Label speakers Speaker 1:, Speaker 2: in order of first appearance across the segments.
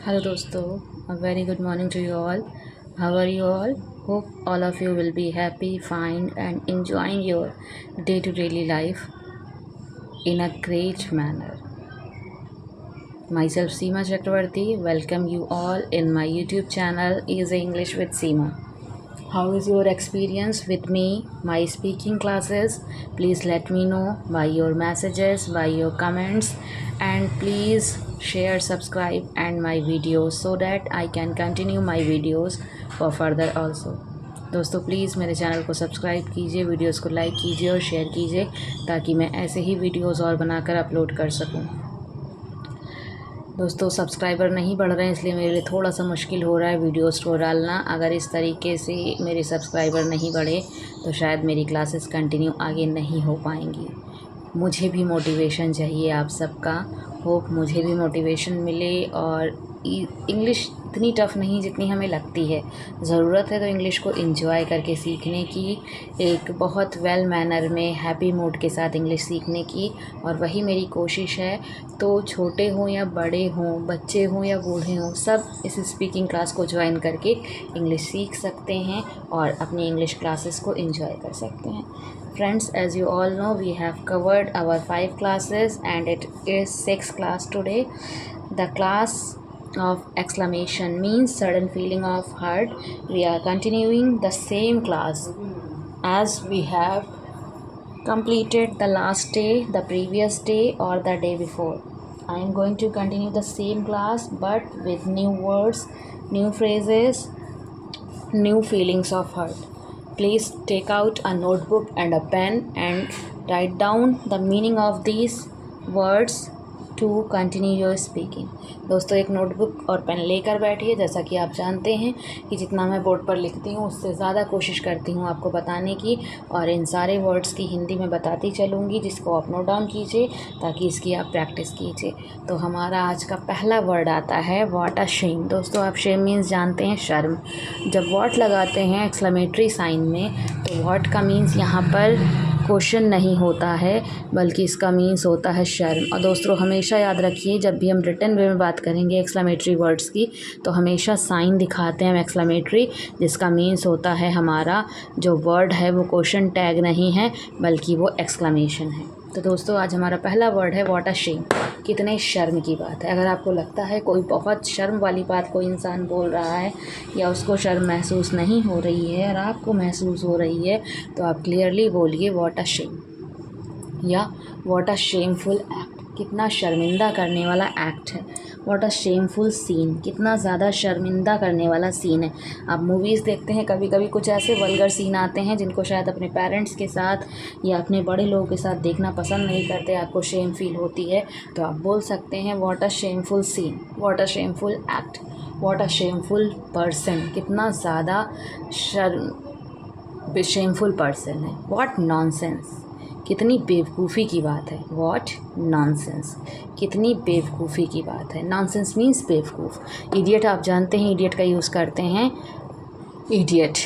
Speaker 1: Hello dosto, a very good morning to you all. How are you all? Hope all of you will be happy, fine and enjoying your day-to-day life in a great manner. Myself Seema Chakravarti, welcome you all in my YouTube channel Easy English with Seema. How is your experience with me, my speaking classes? Please let me know by your messages, by your comments, and please share, subscribe and my videos so that I can continue my videos for further also. दोस्तों please मेरे channel को subscribe कीजिए, videos को like कीजिए और share कीजिए ताकि मैं ऐसे ही वीडियोस और बनाकर अपलोड कर सकूं। दोस्तों सब्सक्राइबर नहीं बढ़ रहे हैं इसलिए मेरे लिए थोड़ा सा मुश्किल हो रहा है वीडियोस को डालना। अगर इस तरीके से मेरे सब्सक्राइबर नहीं बढ़े तो शायद मेरी क्लासेस कंटिन्यू आगे नहीं हो पाएंगी। मुझे भी मोटिवेशन चाहिए आप सबका। होप मुझे भी मोटिवेशन मिले और इंग्लिश इतनी टफ़ नहीं जितनी हमें लगती है। ज़रूरत है तो इंग्लिश को एंजॉय करके सीखने की, एक बहुत वेल मैनर में हैप्पी मूड के साथ इंग्लिश सीखने की, और वही मेरी कोशिश है। तो छोटे हों या बड़े हों, बच्चे हों या बूढ़े हों, सब इस स्पीकिंग क्लास को ज्वाइन करके इंग्लिश सीख सकते हैं और अपनी इंग्लिश क्लासेस को एंजॉय कर सकते हैं। Friends, as you all know, we have covered our 5 classes and it is 6th class today. The class of exclamation means sudden feeling of hurt. We are continuing the same class as we have completed the last day, the previous day or the day before. I am going to continue the same class but with new words, new phrases, new feelings of hurt. Please take out a notebook and a pen and write down the meaning of these words to continue your speaking. दोस्तों एक notebook और pen लेकर बैठिए। जैसा कि आप जानते हैं कि जितना मैं बोर्ड पर लिखती हूँ उससे ज़्यादा कोशिश करती हूँ आपको बताने की, और इन सारे वर्ड्स की हिंदी में बताती चलूँगी जिसको आप नोट डाउन कीजिए ताकि इसकी आप प्रैक्टिस कीजिए। तो हमारा आज का पहला वर्ड आता है व्हाट अ शेम। दोस्तों आप शेम मीन्स जानते हैं शर्म। जब व्हाट लगाते हैं एक्सक्लेमेटरी साइन में तो व्हाट का मीन्स यहाँ पर क्वेश्चन नहीं होता है बल्कि इसका मीन्स होता है शर्म। और दोस्तों हमेशा याद रखिए जब भी हम रिटन वे में बात करेंगे एक्सक्लेमेटरी वर्ड्स की तो हमेशा साइन दिखाते हैं हम एक्सक्लेमेटरी, जिसका मीन्स होता है हमारा जो वर्ड है वो क्वेश्चन टैग नहीं है बल्कि वो एक्सक्लेमेशन है। तो दोस्तों आज हमारा पहला वर्ड है व्हाट अ शेम। कितने शर्म की बात है। अगर आपको लगता है कोई बहुत शर्म वाली बात कोई इंसान बोल रहा है या उसको शर्म महसूस नहीं हो रही है और आपको महसूस हो रही है तो आप क्लियरली बोलिए व्हाट अ शेम या व्हाट अ शेमफुल एक्ट। कितना शर्मिंदा करने वाला एक्ट है। व्हाट अ शेमफुल सीन, कितना ज़्यादा शर्मिंदा करने वाला सीन है। आप मूवीज़ देखते हैं कभी कभी कुछ ऐसे वल्गर सीन आते हैं जिनको शायद अपने पेरेंट्स के साथ या अपने बड़े लोगों के साथ देखना पसंद नहीं करते, आपको शेम फील होती है तो आप बोल सकते हैं what a shameful scene, what a shameful act, what a shameful person. कितना ज़्यादा शेमफुल पर्सन है। व्हाट नॉनसेंस, कितनी बेवकूफ़ी की बात है। व्हाट नॉनसेंस, कितनी बेवकूफ़ी की बात है। नॉनसेंस मीन्स बेवकूफ़। इडियट आप जानते हैं, इडियट का यूज़ करते हैं idiot.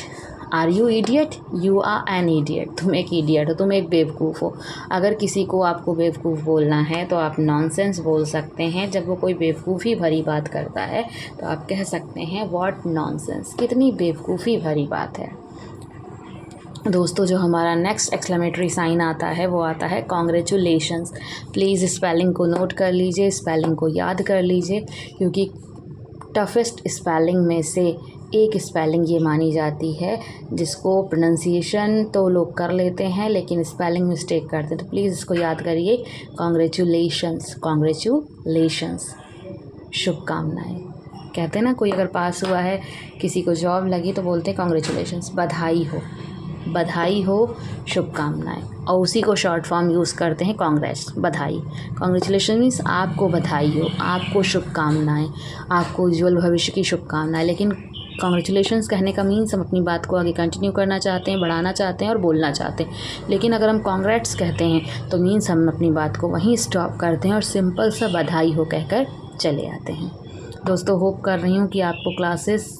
Speaker 1: Are you idiot, you are an idiot. तुम एक इडियट हो, तुम एक बेवकूफ़ हो। अगर किसी को आपको बेवकूफ़ बोलना है तो आप नॉनसेंस बोल सकते हैं। जब वो कोई बेवकूफ़ी भरी बात करता है तो आप कह सकते हैं व्हाट नॉनसेंस, कितनी बेवकूफ़ी भरी बात है। दोस्तों जो हमारा नेक्स्ट एक्सक्लेमेटरी साइन आता है वो आता है कॉन्ग्रेचुलेशंस। प्लीज़ स्पेलिंग को नोट कर लीजिए, स्पेलिंग को याद कर लीजिए क्योंकि टफेस्ट स्पेलिंग में से एक स्पेलिंग ये मानी जाती है जिसको प्रोनंसिएशन तो लोग कर लेते हैं लेकिन स्पेलिंग मिस्टेक करते हैं। तो प्लीज़ इसको याद करिए, कॉन्ग्रेचुलेशंस, कॉन्ग्रेचुलेशंस, शुभकामनाएँ। कहते हैं ना कोई अगर पास हुआ है, किसी को जॉब लगी तो बोलते हैं कॉन्ग्रेचुलेशंस, बधाई हो, बधाई हो, शुभकामनाएँ। और उसी को शॉर्ट फॉर्म यूज़ करते हैं कांग्रेस, बधाई। कॉन्ग्रेचुलेशन मीन्स आपको बधाई हो, आपको शुभकामनाएँ, आपको उज्ज्वल भविष्य की शुभकामनाएँ। लेकिन कॉन्ग्रेचुलेशंस कहने का मीन्स हम अपनी बात को आगे कंटिन्यू करना चाहते हैं, बढ़ाना चाहते हैं और बोलना चाहते हैं। लेकिन अगर हम कांग्रेट्स कहते हैं तो मीन्स हम अपनी बात को वहीं स्टॉप करते हैं और सिंपल सा बधाई हो कहकर चले आते हैं। दोस्तों होप कर रही हूँ कि आपको क्लासेस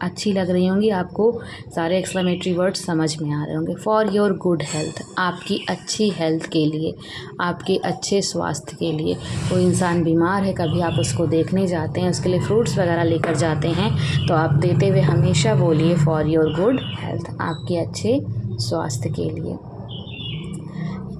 Speaker 1: अच्छी लग रही होंगी, आपको सारे एक्सक्लेमेटरी वर्ड्स समझ में आ रहे होंगे। फॉर योर गुड हेल्थ, आपकी अच्छी हेल्थ के लिए, आपके अच्छे स्वास्थ्य के लिए। कोई इंसान बीमार है, कभी आप उसको देखने जाते हैं, उसके लिए फ्रूट्स वगैरह लेकर जाते हैं, तो आप देते हुए हमेशा बोलिए फॉर योर गुड हेल्थ, आपके अच्छे स्वास्थ्य के लिए।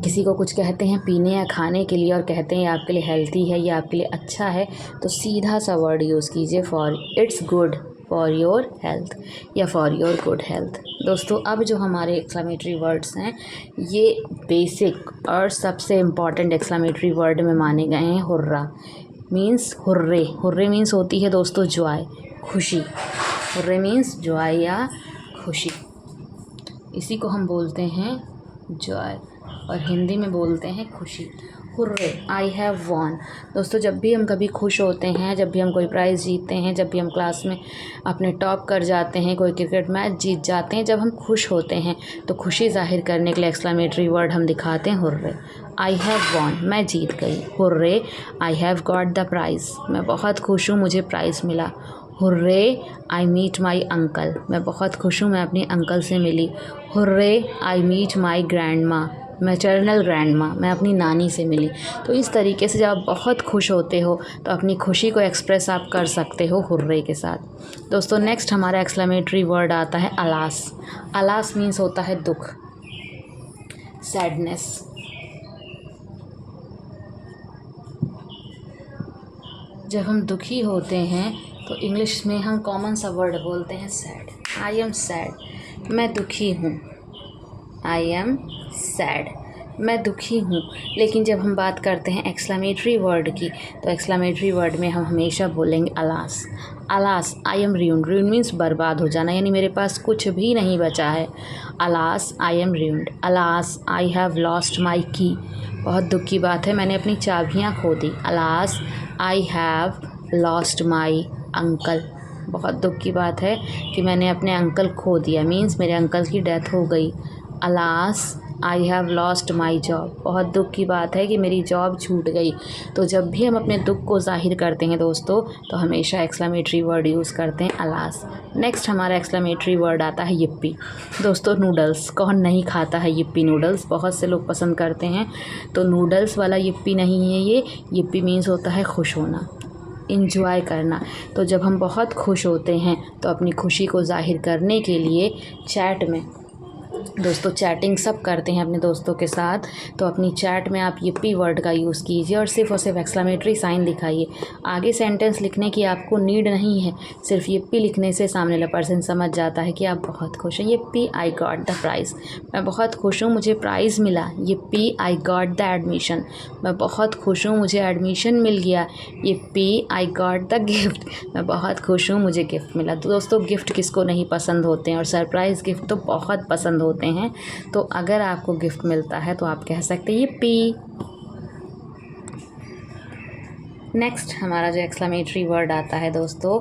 Speaker 1: किसी को कुछ कहते हैं पीने या खाने के लिए और कहते हैं ये आपके लिए हेल्थी है, ये आपके लिए अच्छा है, तो सीधा सा वर्ड यूज़ कीजिए for its good for your health या फॉर योर गुड हेल्थ। दोस्तों, अब जो हमारे एक्सक्लेमेटरी वर्ड्स हैं ये बेसिक और सबसे इम्पॉर्टेंट एक्सक्लेमेटरी वर्ड में माने गए हैं। Hurrah means hurray, hurray means होती है दोस्तों जॉय, खुशी। हुर्रे मीन्स जॉय या खुशी, इसी को हम बोलते हैं जॉय और हिंदी में बोलते हैं खुशी। Hurray, I have von. दोस्तों, जब भी हम कभी खुश होते हैं, जब भी हम कोई प्राइज़ जीतते हैं, जब भी हम क्लास में अपने टॉप कर जाते हैं, कोई क्रिकेट मैच जीत जाते हैं, जब हम खुश होते हैं तो खुशी जाहिर करने के लिए एक्सक्लेमेटरी वर्ड हम दिखाते हैं हुर्रे। आई हैव वॉन, मैं जीत गई। Hurray, I have got the prize, मैं बहुत खुश हूँ, मुझे प्राइज़ मिला। Hurray, I meet my uncle, मैं बहुत खुश हूँ, मैं अपने अंकल से मिली। Hurray, I meet my grandma, maternal grandma, मैं अपनी नानी से मिली। तो इस तरीके से जब आप बहुत खुश होते हो तो अपनी खुशी को एक्सप्रेस आप कर सकते हो हुर्रे के साथ। दोस्तों, नेक्स्ट हमारा एक्सक्लेमेटरी वर्ड आता है अलास। अलास मीन्स होता है दुख, सैडनेस। जब हम दुखी होते हैं तो इंग्लिश में हम कॉमन सा वर्ड बोलते हैं सैड। आई एम सैड, मैं दुखी हूँ। आई एम सैड, मैं दुखी हूँ। लेकिन जब हम बात करते हैं एक्सक्लेमेटरी वर्ड की, तो एक्सक्लेमेटरी वर्ड में हम हमेशा बोलेंगे alas. Alas, I am ruined। ruined means बर्बाद हो जाना, यानी मेरे पास कुछ भी नहीं बचा है। Alas, I am ruined। Alas, I have lost माई की, बहुत दुख की बात है, मैंने अपनी चाबियाँ खो दी। Alas, I have lost my uncle, बहुत दुख की बात है कि मैंने अपने अंकल खो दिया, मीन्स मेरे अंकल की डेथ हो गई। Alas, I have lost my job, बहुत दुख की बात है कि मेरी जॉब छूट गई। तो जब भी हम अपने दुख को ज़ाहिर करते हैं दोस्तों, तो हमेशा एक्सक्लेमेटरी वर्ड यूज़ करते हैं अलास। नेक्स्ट हमारा एक्सक्लेमेटरी वर्ड आता है yippee। दोस्तों, नूडल्स, कौन नहीं खाता है yippee नूडल्स, बहुत से लोग पसंद करते हैं। तो नूडल्स वाला yippee नहीं है ये, yippee मीन्स होता है खुश होना, इंजॉय करना। तो जब हम बहुत खुश होते हैं तो अपनी खुशी को ज़ाहिर करने के लिए चैट में, दोस्तों चैटिंग सब करते हैं अपने दोस्तों के साथ, तो अपनी चैट में आप yippee वर्ड का यूज़ कीजिए और सिर्फ एक्सक्लेमेटरी साइन दिखाइए। आगे सेंटेंस लिखने की आपको नीड नहीं है, सिर्फ yippee लिखने से सामने वाला पर्सन समझ जाता है कि आप बहुत खुश हैं। yippee, I got the prize, मैं बहुत खुश हूँ, मुझे प्राइज़ मिला। yippee, I got the admission, मैं बहुत खुश हूँ, मुझे एडमिशन मिल गया। yippee, I got the gift, मैं बहुत खुश हूँ, मुझे गिफ्ट मिला। तो दोस्तों, गिफ्ट किसको नहीं पसंद होते हैं, और सरप्राइज़ गिफ्ट तो बहुत पसंद होते हैं। तो अगर आपको गिफ्ट मिलता है तो आप कह सकते हैं yippee। नेक्स्ट हमारा जो एक्सक्लेमेटरी वर्ड आता है दोस्तों,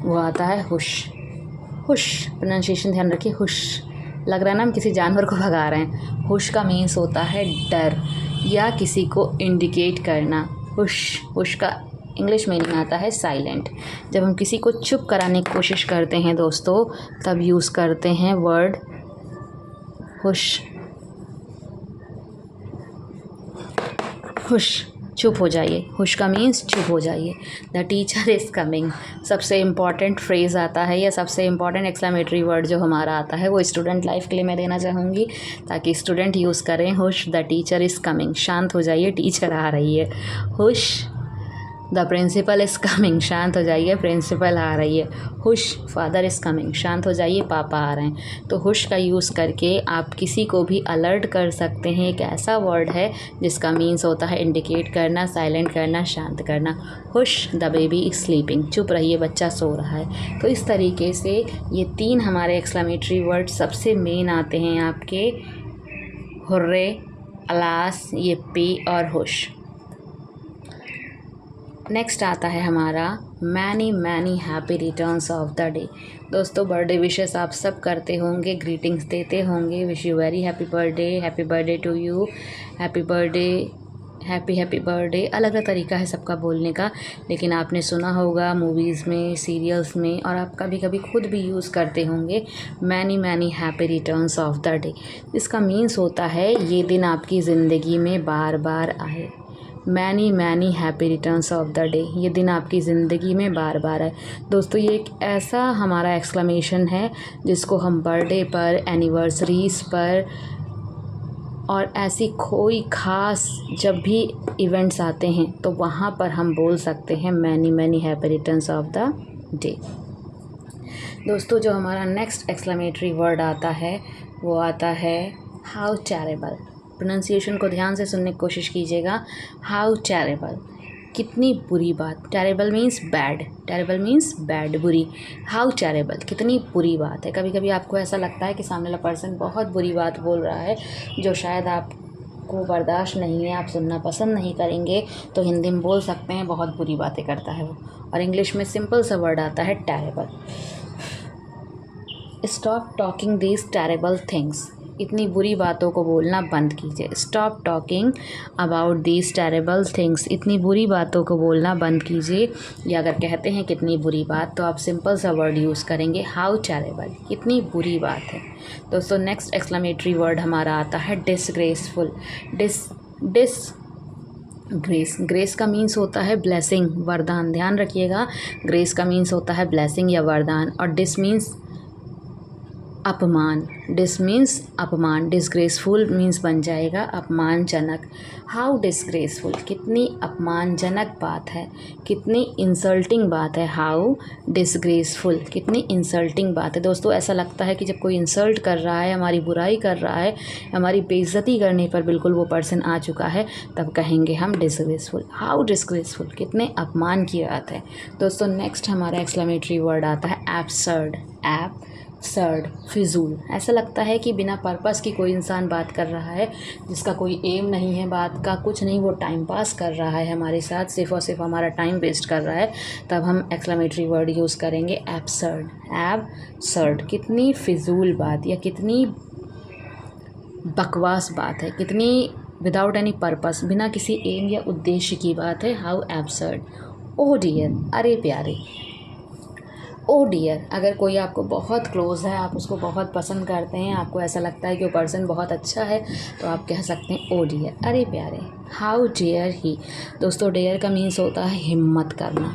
Speaker 1: वो आता है हुश। हुश, प्रोनाउंसिएशन ध्यान रखिए, हुश। लग रहा है ना हम किसी जानवर को भगा रहे हैं। हुश का मीन्स होता है डर या किसी को इंडिकेट करना। हुश, हुश का इंग्लिश मीनिंग आता है साइलेंट। जब हम किसी को चुप कराने की कोशिश करते हैं दोस्तों, तब यूज़ करते हैं वर्ड हुश। हुश, चुप हो जाइए, हुश का मीन्स चुप हो जाइए। द टीचर इज़ कमिंग, सबसे इम्पॉर्टेंट फ्रेज़ आता है या सबसे इम्पॉर्टेंट एक्सक्लेमेटरी वर्ड जो हमारा आता है वो स्टूडेंट लाइफ के लिए मैं देना चाहूँगी, ताकि स्टूडेंट यूज़ करें हुश। द टीचर इज़ कमिंग, शांत हो जाइए, टीचर आ रही है। हुश, द प्रिंसिपल इज़ कमिंग, शांत हो जाइए, प्रिंसिपल आ रही है। हुश, फादर इज़ कमिंग, शांत हो जाइए, पापा आ रहे हैं। तो हुश का यूज़ करके आप किसी को भी अलर्ट कर सकते हैं। एक ऐसा वर्ड है जिसका मीन्स होता है इंडिकेट करना, साइलेंट करना, शांत करना। हुश, द बेबी इज़ स्लीपिंग, चुप रहिए, बच्चा सो रहा है। तो इस तरीके से ये 3 हमारे एक्सक्लेमेटरी वर्ड सबसे मेन आते हैं आपके, हुर्रे, अलास, yippee और हुश। नेक्स्ट आता है हमारा many many happy returns of the day. दोस्तों, बर्थडे विशेस आप सब करते होंगे, ग्रीटिंग्स देते होंगे। Wish you very happy birthday to you, happy birthday, happy happy birthday अलग अलग तरीका है सबका बोलने का, लेकिन आपने सुना होगा मूवीज़ में, सीरियल्स में, और आप कभी कभी खुद भी यूज़ करते होंगे many many happy returns of the day. इसका मीन्स होता है ये दिन आपकी ज़िंदगी में बार बार आए। Many many happy returns of the day, ये दिन आपकी ज़िंदगी में बार बार आए। दोस्तों ये एक ऐसा हमारा एक्सक्लेमेशन है जिसको हम बर्थडे पर, एनिवर्सरीज़ पर और ऐसी कोई ख़ास जब भी इवेंट्स आते हैं तो वहाँ पर हम बोल सकते हैं many many happy returns of the day. दोस्तों जो हमारा नेक्स्ट एक्सक्लेमेटरी वर्ड आता है वो आता है हाउ टेरेबल। प्रोनाउंसिएशन को ध्यान से सुनने की कोशिश कीजिएगा। हाउ टेरेबल, कितनी बुरी बात। Terrible means bad, terrible means bad, बुरी। हाउ टेरेबल, कितनी बुरी बात है। कभी कभी आपको ऐसा लगता है कि सामने वाला पर्सन बहुत बुरी बात बोल रहा है जो शायद आपको बर्दाश्त नहीं है, आप सुनना पसंद नहीं करेंगे, तो हिंदी में बोल सकते हैं बहुत बुरी बातें करता है वो। और इंग्लिश में सिंपल सा वर्ड आता है terrible. Stop talking these terrible things, इतनी बुरी बातों को बोलना बंद कीजिए। Stop talking about these terrible things, इतनी बुरी बातों को बोलना बंद कीजिए। या अगर कहते हैं कितनी बुरी बात, तो आप सिंपल सा वर्ड यूज़ करेंगे हाउ टेरेबल, कितनी बुरी बात है। दोस्तों नेक्स्ट एक्सक्लेमेटरी वर्ड हमारा आता है डिसग्रेसफुल। ग्रेस का मीन्स होता है ब्लेसिंग, वरदान। ध्यान रखिएगा, ग्रेस का मीन्स होता है ब्लेसिंग या वरदान, और डिस मीन्स अपमान। डिस मीन्स अपमान, डिसग्रेसफुल मीन्स बन जाएगा अपमानजनक। हाउ डिसग्रेसफुल, कितनी अपमानजनक बात है, कितनी इंसल्टिंग बात है। हाउ डिसग्रेसफुल, कितनी इंसल्टिंग बात है। दोस्तों ऐसा लगता है कि जब कोई इंसल्ट कर रहा है, हमारी बुराई कर रहा है, हमारी बेइज्जती करने पर बिल्कुल वो पर्सन आ चुका है, तब कहेंगे हम डिसग्रेसफुल। हाउ डिसग्रेसफुल, कितने अपमान की बात है। दोस्तों नेक्स्ट हमारा एक्सक्लेमेटरी वर्ड आता है एब्सर्ड। एब्सर्ड, फिजूल। ऐसा लगता है कि बिना पर्पस की कोई इंसान बात कर रहा है, जिसका कोई एम नहीं है बात का, कुछ नहीं, वो टाइम पास कर रहा है हमारे साथ, सिर्फ और सिर्फ हमारा टाइम वेस्ट कर रहा है, तब हम एक्सक्लेमेटरी वर्ड यूज़ करेंगे एब्सर्ड। एब्सर्ड, कितनी फिजूल बात या कितनी बकवास बात है, कितनी विदाउट एनी पर्पस, बिना किसी एम या उद्देश्य की बात है। How absurd. ओह डियर, अरे प्यारे। ओ डियर, अगर कोई आपको बहुत क्लोज़ है, आप उसको बहुत पसंद करते हैं, आपको ऐसा लगता है कि वो पर्सन बहुत अच्छा है, तो आप कह सकते हैं ओ डियर, अरे प्यारे। How dare he. दोस्तों डेयर का मीन्स होता है हिम्मत करना।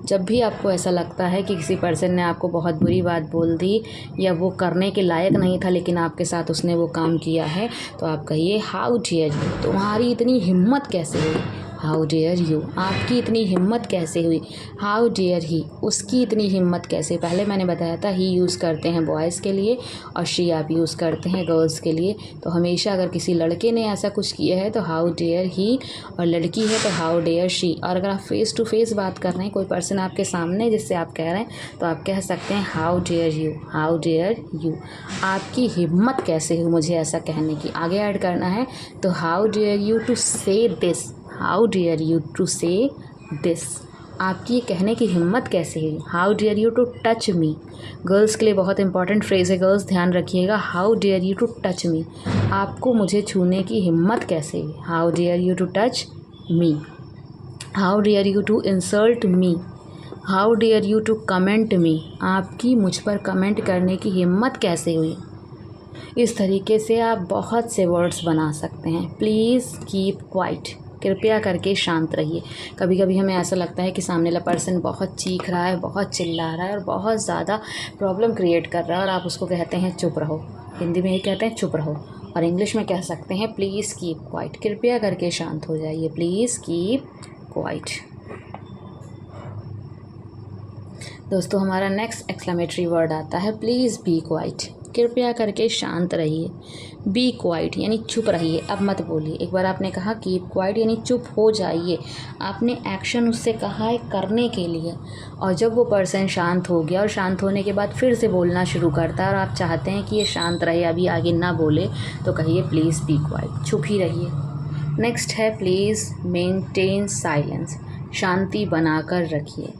Speaker 1: जब भी आपको ऐसा लगता है कि किसी पर्सन ने आपको बहुत बुरी बात बोल दी या वो करने के लायक नहीं था लेकिन आपके साथ उसने वो काम किया है, तो आप कहिए हाउ डेयर यू, तुम्हारी इतनी हिम्मत कैसे हुई। हाउ डेयर यू, आपकी इतनी हिम्मत कैसे हुई। हाउ डेयर ही, उसकी इतनी हिम्मत कैसे। पहले मैंने बताया था ही यूज़ करते हैं बॉयज़ के लिए और शी आप यूज़ करते हैं गर्ल्स के लिए। तो हमेशा अगर किसी लड़के ने ऐसा कुछ किया है तो हाउ डेयर ही, और लड़की है तो हाउ डेयर शी। और अगर आप फेस टू फेस बात कर रहे हैं, कोई पर्सन आपके सामने जिससे आप कह रहे हैं, तो आप कह सकते हैं how dare you, how dare you, आपकी हिम्मत कैसे हुई मुझे ऐसा कहने की। आगे ऐड करना है तो how dare you to say this, how dare you to say this, आपकी ये कहने की हिम्मत कैसे हुई। How dare you to touch me, girls के लिए बहुत इंपॉर्टेंट फ्रेज़ है, गर्ल्स ध्यान रखिएगा। How dare you to touch me, आपको मुझे छूने की हिम्मत कैसे हुई। How dare you to touch me. How dare you to insult me. How dare you to comment मी, आपकी मुझ पर कमेंट करने की हिम्मत कैसे हुई। इस तरीके से आप बहुत से वर्ड्स बना सकते हैं। प्लीज़ कीप क्वाइट, कृपया करके शांत रहिए। कभी कभी हमें ऐसा लगता है कि सामने वाला पर्सन बहुत चीख रहा है, बहुत चिल्ला रहा है और बहुत ज़्यादा प्रॉब्लम क्रिएट कर रहा है और आप उसको कहते हैं चुप रहो। हिंदी में ये कहते हैं चुप रहो, और इंग्लिश में कह सकते हैं प्लीज़ कीप क्वाइट, कृपया करके शांत हो जाइए। Please keep quiet. दोस्तों हमारा नेक्स्ट एक्सक्लेमेटरी वर्ड आता है प्लीज़ बी क्वाइट, कृपया करके शांत रहिए। बी क्वाइट यानी चुप रहिए, अब मत बोलिए। एक बार आपने कहा कीप क्वाइट यानी चुप हो जाइए, आपने एक्शन उससे कहा है करने के लिए, और जब वो पर्सन शांत हो गया और शांत होने के बाद फिर से बोलना शुरू करता है और आप चाहते हैं कि ये शांत रहे, अभी आगे ना बोले, तो कहिए प्लीज़ बी क्वाइट, चुप ही रहिए। नेक्स्ट है प्लीज़ मेंटेन साइलेंस, शांति बनाकर रखिए।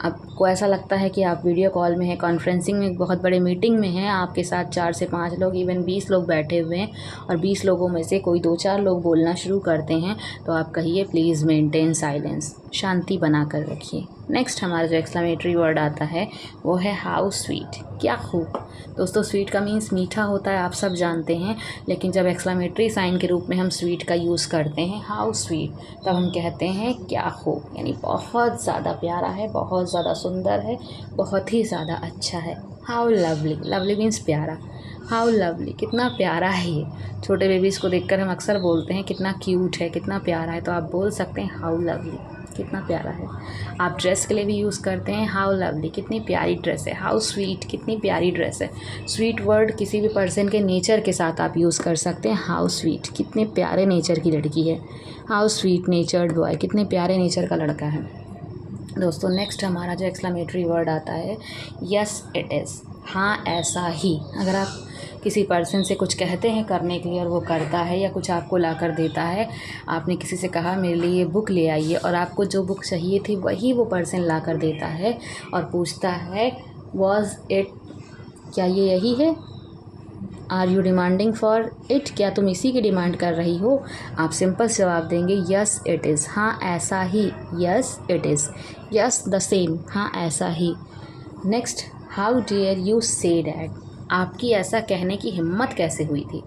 Speaker 1: आपको ऐसा लगता है कि आप वीडियो कॉल में हैं, कॉन्फ्रेंसिंग में, बहुत बड़े मीटिंग में हैं, आपके साथ 4 से 5 लोग, इवन 20 लोग बैठे हुए हैं और 20 लोगों में से कोई 2-4 लोग बोलना शुरू करते हैं, तो आप कहिए प्लीज़ मेंटेन साइलेंस, शांति बना कर रखिए। नेक्स्ट हमारा जो एक्सक्लेमेटरी वर्ड आता है वो है हाउ स्वीट, क्या खूब। दोस्तों स्वीट का मीन्स मीठा होता है, आप सब जानते हैं, लेकिन जब एक्सक्लेमेटरी साइन के रूप में हम स्वीट का यूज़ करते हैं, हाउ स्वीट, तब हम कहते हैं क्या खूब, यानी बहुत ज़्यादा प्यारा है, बहुत ज़्यादा सुंदर है, बहुत ही ज़्यादा अच्छा है। हाउ लवली, लवली मीन्स प्यारा, हाउ लवली, कितना प्यारा है ये। छोटे बेबीज़ को देखकर हम अक्सर बोलते हैं कितना क्यूट है, कितना प्यारा है, तो आप बोल सकते हैं हाउ लवली, कितना प्यारा है। आप ड्रेस के लिए भी यूज़ करते हैं हाउ लवली, कितनी प्यारी ड्रेस है। हाउ स्वीट, कितनी प्यारी ड्रेस है। स्वीट वर्ड किसी भी पर्सन के नेचर के साथ आप यूज़ कर सकते हैं। हाउ स्वीट, कितने प्यारे नेचर की लड़की है। हाउ स्वीट नेचर्ड बॉय, कितने प्यारे नेचर का लड़का है। दोस्तों नेक्स्ट हमारा जो एक्सक्लेमेटरी वर्ड आता है यस इट इज़, हाँ ऐसा ही। अगर आप किसी पर्सन से कुछ कहते हैं करने के लिए और वो करता है या कुछ आपको ला कर देता है, आपने किसी से कहा मेरे लिए ये बुक ले आइए और आपको जो बुक चाहिए थी वही वो पर्सन ला कर देता है और पूछता है वॉज इट, क्या ये यही है, are you demanding for it, क्या तुम इसी की डिमांड कर रही हो, आप सिंपल जवाब देंगे यस इट इज़, हाँ ऐसा ही, yes it is, yes the same, हाँ ऐसा ही। Next, how dare you say that, आपकी ऐसा कहने की हिम्मत कैसे हुई थी।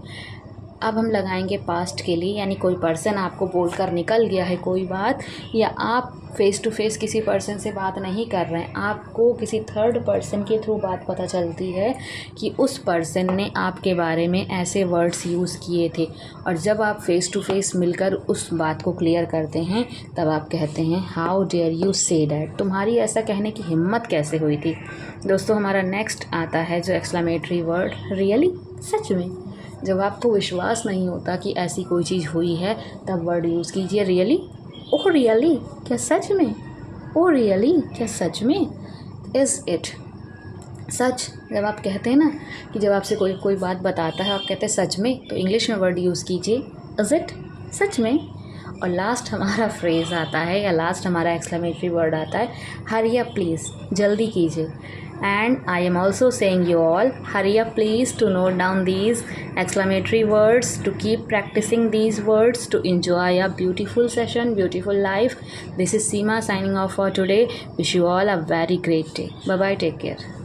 Speaker 1: अब हम लगाएंगे पास्ट के लिए, यानी कोई पर्सन आपको बोलकर निकल गया है कोई बात, या आप फ़ेस टू फेस किसी पर्सन से बात नहीं कर रहे हैं, आपको किसी थर्ड पर्सन के थ्रू बात पता चलती है कि उस पर्सन ने आपके बारे में ऐसे वर्ड्स यूज़ किए थे, और जब आप फ़ेस टू फेस मिलकर उस बात को क्लियर करते हैं तब आप कहते हैं how dare you say that, तुम्हारी ऐसा कहने की हिम्मत कैसे हुई थी। दोस्तों हमारा नेक्स्ट आता है जो एक्सक्लेमेटरी वर्ड रियली, सच में। जब आपको विश्वास नहीं होता कि ऐसी कोई चीज़ हुई है तब वर्ड यूज़ कीजिए रियली। ओह रियली, क्या सच में, ओह रियली, क्या सच में, इज़ इट, सच। जब आप कहते हैं ना कि जब आपसे कोई बात बताता है आप कहते हैं सच में, तो इंग्लिश में वर्ड यूज़ कीजिए इज़ इट, सच में। और लास्ट हमारा फ्रेज़ आता है या लास्ट हमारा एक्सक्लेमेटरी वर्ड आता है हरी अप प्लीज़, जल्दी कीजिए। And I am also saying you all, hurry up please to note down these exclamatory words, to keep practicing these words, to enjoy a beautiful session, beautiful life. This is Seema signing off for today. Wish you all a very great day. Bye bye, take care.